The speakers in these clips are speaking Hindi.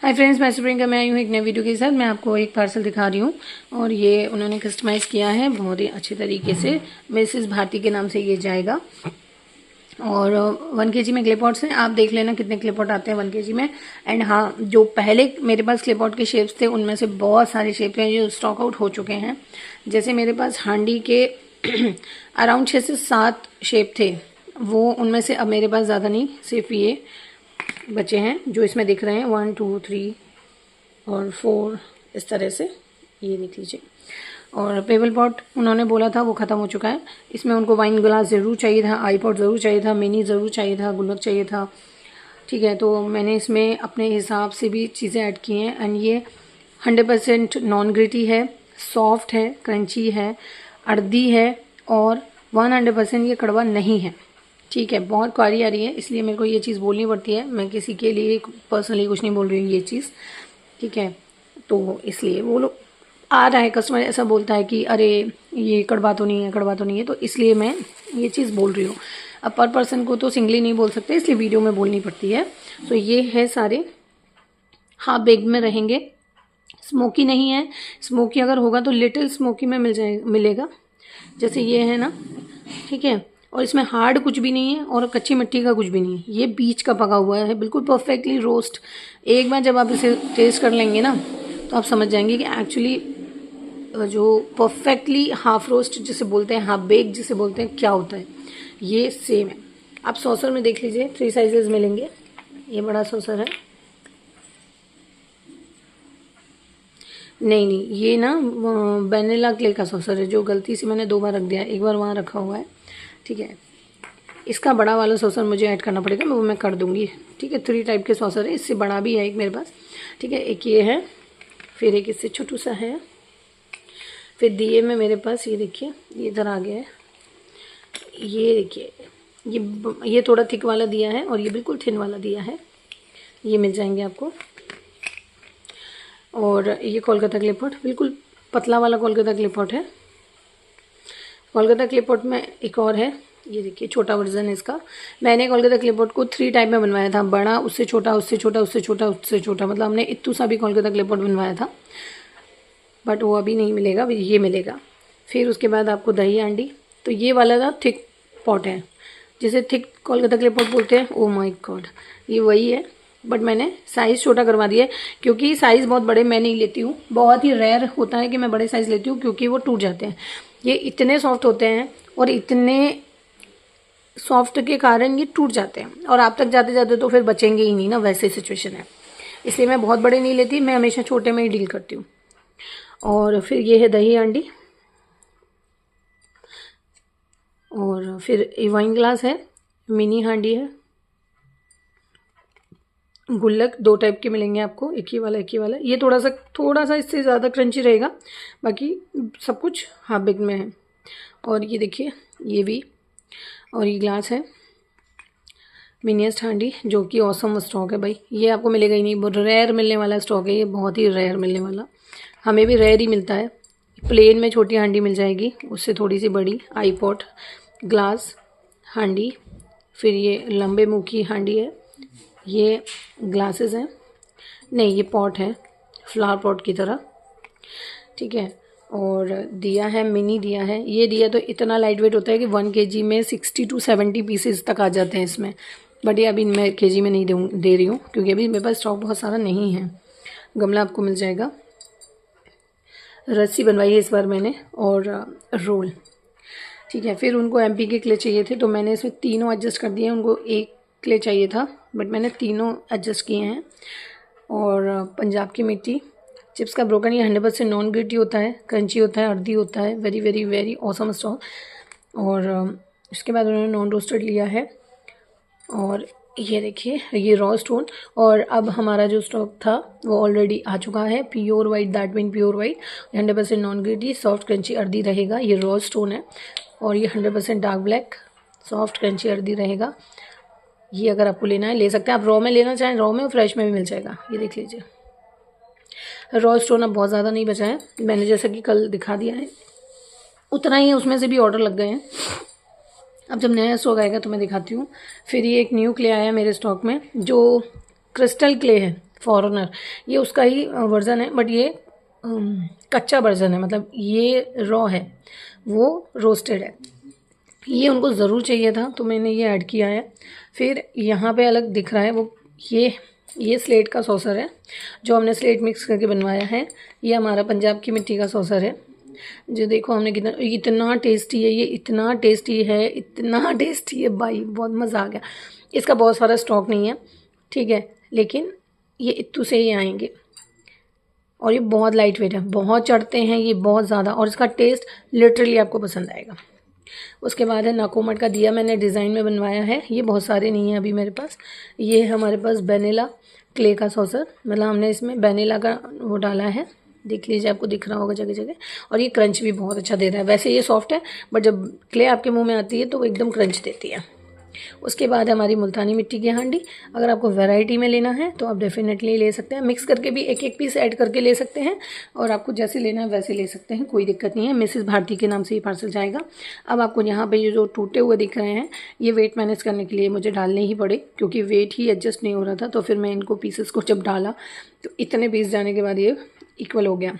हाय फ्रेंड्स, मैं प्रियंका मैं आई हूँ एक नई वीडियो के साथ। मैं आपको एक पार्सल दिखा रही हूँ और ये उन्होंने कस्टमाइज़ किया है बहुत ही अच्छे तरीके से। मिसेस भारती के नाम से ये जाएगा और 1 kg में क्ले पॉट्स हैं। आप देख लेना कितने क्ले पॉट आते हैं 1 kg में। एंड हाँ, जो पहले मेरे पास क्ले पॉट के शेप्स थे उनमें से बहुत सारे शेप्स हैं जो स्टॉक आउट हो चुके हैं। जैसे मेरे पास हांडी के अराउंड 6 से 7 शेप थे, वो उनमें से अब मेरे पास ज़्यादा नहीं, सिर्फ ये बचे हैं जो इसमें दिख रहे हैं 1 2 3 और 4 इस तरह से। ये देख लीजिए। और पेबल पॉट उन्होंने बोला था वो ख़त्म हो चुका है। इसमें उनको वाइन ग्लास ज़रूर चाहिए था, आई पॉट ज़रूर चाहिए था, मिनी ज़रूर चाहिए था, गुल्लक चाहिए था। ठीक है, तो मैंने इसमें अपने हिसाब से भी चीज़ें ऐड की हैं। एंड ये 100% नॉन ग्रिटी है, सॉफ्ट है, क्रंची है, अर्दी है और 100% ये कड़वा नहीं है। ठीक है, बहुत क्वारी आ रही है इसलिए मेरे को ये चीज़ बोलनी पड़ती है। मैं किसी के लिए पर्सनली कुछ नहीं बोल रही हूँ ये चीज़। ठीक है, तो इसलिए वो लोग आ रहा है, कस्टमर ऐसा बोलता है कि अरे ये कड़वा तो नहीं है, कड़वा तो नहीं है, तो इसलिए मैं ये चीज़ बोल रही हूँ। अब पर पर्सन को तो सिंगली नहीं बोल सकते, इसलिए वीडियो में बोलनी पड़ती है। तो ये है सारे हाफ बेक में रहेंगे। स्मोकी नहीं है, स्मोकी अगर होगा तो लिटिल स्मोकी में मिलेगा, जैसे ये है ना। ठीक है, और इसमें हार्ड कुछ भी नहीं है और कच्ची मिट्टी का कुछ भी नहीं है, ये बीच का पका हुआ है, बिल्कुल परफेक्टली रोस्ट। एक बार जब आप इसे टेस्ट कर लेंगे ना तो आप समझ जाएंगे कि एक्चुअली जो परफेक्टली हाफ रोस्ट जिसे बोलते हैं, हाफ बेक जिसे बोलते हैं, क्या होता है। ये सेम है। आप सॉसर में देख लीजिए, 3 साइजेस मिलेंगे। ये बड़ा सॉसर है, नहीं ये ना वेनिला क्ले का सॉसर है जो गलती से मैंने 2 बार रख दिया, एक बार वहाँ रखा हुआ है। ठीक है, इसका बड़ा वाला सॉसर मुझे ऐड करना पड़ेगा, वो मैं कर दूंगी। ठीक है, 3 टाइप के सॉसर है, इससे बड़ा भी है एक मेरे पास। ठीक है, एक ये है, फिर एक इससे छोटू सा है, फिर दिए में मेरे पास ये देखिए, ये इधर आ गया है। ये देखिए, ये थोड़ा थिक वाला दिया है और ये बिल्कुल थिन वाला दिया है, ये मिल जाएंगे आपको। और ये कोलकाता क्ले पॉट, बिल्कुल पतला वाला कोलकाता क्ले पॉट है। कोलकाता क्ले पॉट में एक और है, ये देखिए छोटा वर्जन है इसका। मैंने कोलकाता क्ले पॉट को 3 टाइप में बनवाया था, बड़ा, उससे छोटा, उससे छोटा, उससे छोटा, उससे छोटा, मतलब हमने इत्तू सा भी कोलकाता क्ले पॉट बनवाया था, बट वो अभी नहीं मिलेगा, ये मिलेगा। फिर उसके बाद आपको दही हांडी, तो ये वाला ना थिक पॉट है, जिसे थिक कोलकाता क्ले पॉट बोलते हैं। ओ माय गॉड, ये वही है, बट मैंने साइज़ छोटा करवा दिया है क्योंकि साइज़ बहुत बड़े मैं नहीं लेती हूँ। बहुत ही रेयर होता है कि मैं बड़े साइज़ लेती हूँ क्योंकि वो टूट जाते हैं। ये इतने सॉफ्ट होते हैं और इतने सॉफ्ट के कारण ये टूट जाते हैं और आप तक जाते जाते तो फिर बचेंगे ही नहीं ना, वैसे सिचुएशन है। इसलिए मैं बहुत बड़े नहीं लेती, मैं हमेशा छोटे में ही डील करती हूँ। और फिर ये है दही हांडी, और फिर वाइन ग्लास है, मिनी हांडी है, गुल्लक 2 टाइप के मिलेंगे आपको, एक ही वाला एक ही वाला। ये थोड़ा सा इससे ज़्यादा क्रंची रहेगा, बाकी सब कुछ हाफ बेक में है। और ये देखिए ये भी, और ये ग्लास है, मिनीएस्ट हांडी, जो कि ऑसम स्टॉक है भाई। ये आपको मिलेगा ही नहीं, बहुत रेयर मिलने वाला स्टॉक है ये, बहुत ही रेयर मिलने वाला। हमें भी रेयर ही मिलता है। प्लेन में छोटी हांडी मिल जाएगी, उससे थोड़ी सी बड़ी आई पॉट ग्लास हांडी। फिर ये लंबे मुँह की हांडी है, ये ग्लासेस हैं, नहीं ये पॉट है फ्लावर पॉट की तरह। ठीक है, और दिया है, मिनी दिया है। ये दिया तो इतना लाइट वेट होता है कि 1 kg में 60 to 70 पीसेस तक आ जाते हैं इसमें, बट ये अभी मैं kg में नहीं दे रही हूँ क्योंकि अभी मेरे पास स्टॉक बहुत सारा नहीं है। गमला आपको मिल जाएगा। रस्सी बनवाई है इस बार मैंने, और रोल। ठीक है, फिर उनको MP के क्ले चाहिए थे तो मैंने इसमें तीनों एडजस्ट कर दिए हैं। उनको एक क्ले चाहिए था बट मैंने तीनों एडजस्ट किए हैं। और पंजाब की मिट्टी, चिप्स का ब्रोकन, ये 100% नॉन ग्रिटी होता है, क्रंची होता है, अर्दी होता है, very very very awesome stock. और उसके बाद उन्होंने नॉन रोस्टेड लिया है, और ये देखिए ये रॉ स्टोन। और अब हमारा जो स्टॉक था वो ऑलरेडी आ चुका है, pure white, that mean pure white, 100% non gritty, soft crunchy earthy रहेगा। ये रॉ स्टोन है और ये 100% dark black, soft crunchy earthy रहेगा। ये अगर आपको लेना है ले सकते हैं, आप रॉ में लेना चाहें रॉ में, और फ्रेश में भी मिल जाएगा। ये देख लीजिए, रॉ स्टोन अब बहुत ज़्यादा नहीं बचा है, मैंने जैसा कि कल दिखा दिया है उतना ही है, उसमें से भी ऑर्डर लग गए हैं। अब जब नया स्टॉक आएगा तो मैं दिखाती हूँ। फिर ये एक न्यू क्ले आया है मेरे स्टॉक में, जो क्रिस्टल क्ले है, फॉरेनर, ये उसका ही वर्ज़न है, बट ये कच्चा वर्ज़न है, मतलब ये रॉ है, वो रोस्टेड है। ये उनको ज़रूर चाहिए था तो मैंने ये ऐड किया है। फिर यहाँ पे अलग दिख रहा है वो, ये स्लेट का सॉसर है जो हमने स्लेट मिक्स करके बनवाया है। ये हमारा पंजाब की मिट्टी का सॉसर है, जो देखो हमने इतना टेस्टी है, ये इतना टेस्टी है, इतना टेस्टी है भाई, बहुत मज़ा आ गया। इसका बहुत सारा स्टॉक नहीं है, ठीक है, लेकिन ये इत्तू से ही आएंगे और ये बहुत लाइट वेट है, बहुत चढ़ते हैं ये बहुत ज़्यादा, और इसका टेस्ट लिटरली आपको पसंद आएगा। उसके बाद है नाकोमट का दिया, मैंने डिज़ाइन में बनवाया है, ये बहुत सारे नहीं हैं अभी मेरे पास। ये है हमारे पास वेनिला क्ले का सॉसर, मतलब हमने इसमें वेनिला का वो डाला है, देख लीजिए आपको दिख रहा होगा जगह जगह, और ये क्रंच भी बहुत अच्छा दे रहा है। वैसे ये सॉफ्ट है बट जब क्ले आपके मुंह में आती है तो वो एकदम क्रंच देती है। उसके बाद हमारी मुल्तानी मिट्टी की हांडी, अगर आपको वैरायटी में लेना है तो आप डेफिनेटली ले सकते हैं, मिक्स करके भी एक एक पीस ऐड करके ले सकते हैं, और आपको जैसे लेना है वैसे ले सकते हैं, कोई दिक्कत नहीं है। मिसेस भारती के नाम से ये पार्सल जाएगा। अब आपको यहाँ पे ये जो टूटे हुए दिख रहे हैं, ये वेट मैनेज करने के लिए मुझे डालने ही पड़े, क्योंकि वेट ही एडजस्ट नहीं हो रहा था, तो फिर मैं इनको पीसेस को जब डाला तो इतने पीस जाने के बाद ये इक्वल हो गया,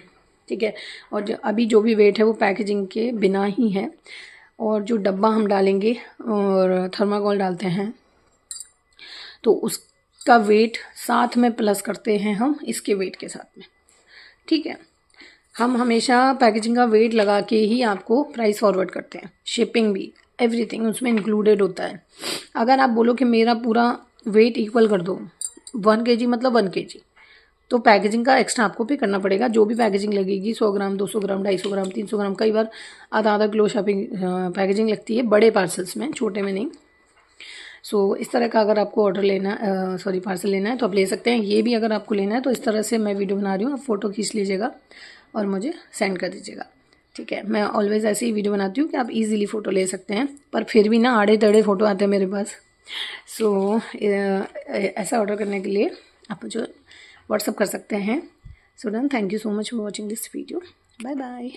ठीक है। और अभी जो भी वेट है वो पैकेजिंग के बिना ही है, और जो डब्बा हम डालेंगे और थर्माकोल डालते हैं तो उसका वेट साथ में प्लस करते हैं हम इसके वेट के साथ में, ठीक है। हम हमेशा पैकेजिंग का वेट लगा के ही आपको प्राइस फॉरवर्ड करते हैं, शिपिंग भी, एवरीथिंग उसमें इंक्लूडेड होता है। अगर आप बोलो कि मेरा पूरा वेट इक्वल कर दो, 1 kg मतलब 1 kg, तो पैकेजिंग का एक्स्ट्रा आपको पे करना पड़ेगा। जो भी पैकेजिंग लगेगी 100 ग्राम, 200 ग्राम, 250 ग्राम, 300 ग्राम, कई बार आधा किलो शॉपिंग पैकेजिंग लगती है बड़े पार्सल्स में, छोटे में नहीं। सो इस तरह का अगर आपको ऑर्डर लेना पार्सल लेना है तो आप ले सकते हैं। ये भी अगर आपको लेना है तो इस तरह से मैं वीडियो बना रही हूँ, आप फ़ोटो खींच लीजिएगा और मुझे सेंड कर दीजिएगा, ठीक है। मैं ऑलवेज़ ऐसे ही वीडियो बनाती हूँ कि आप ईजिली फ़ोटो ले सकते हैं, पर फिर भी ना आड़े तड़े फ़ोटो आते हैं मेरे पास। सो ऐसा ऑर्डर करने के लिए आप मुझे व्हाट्सअप कर सकते हैं। So done, thank you so much for watching this video, bye bye.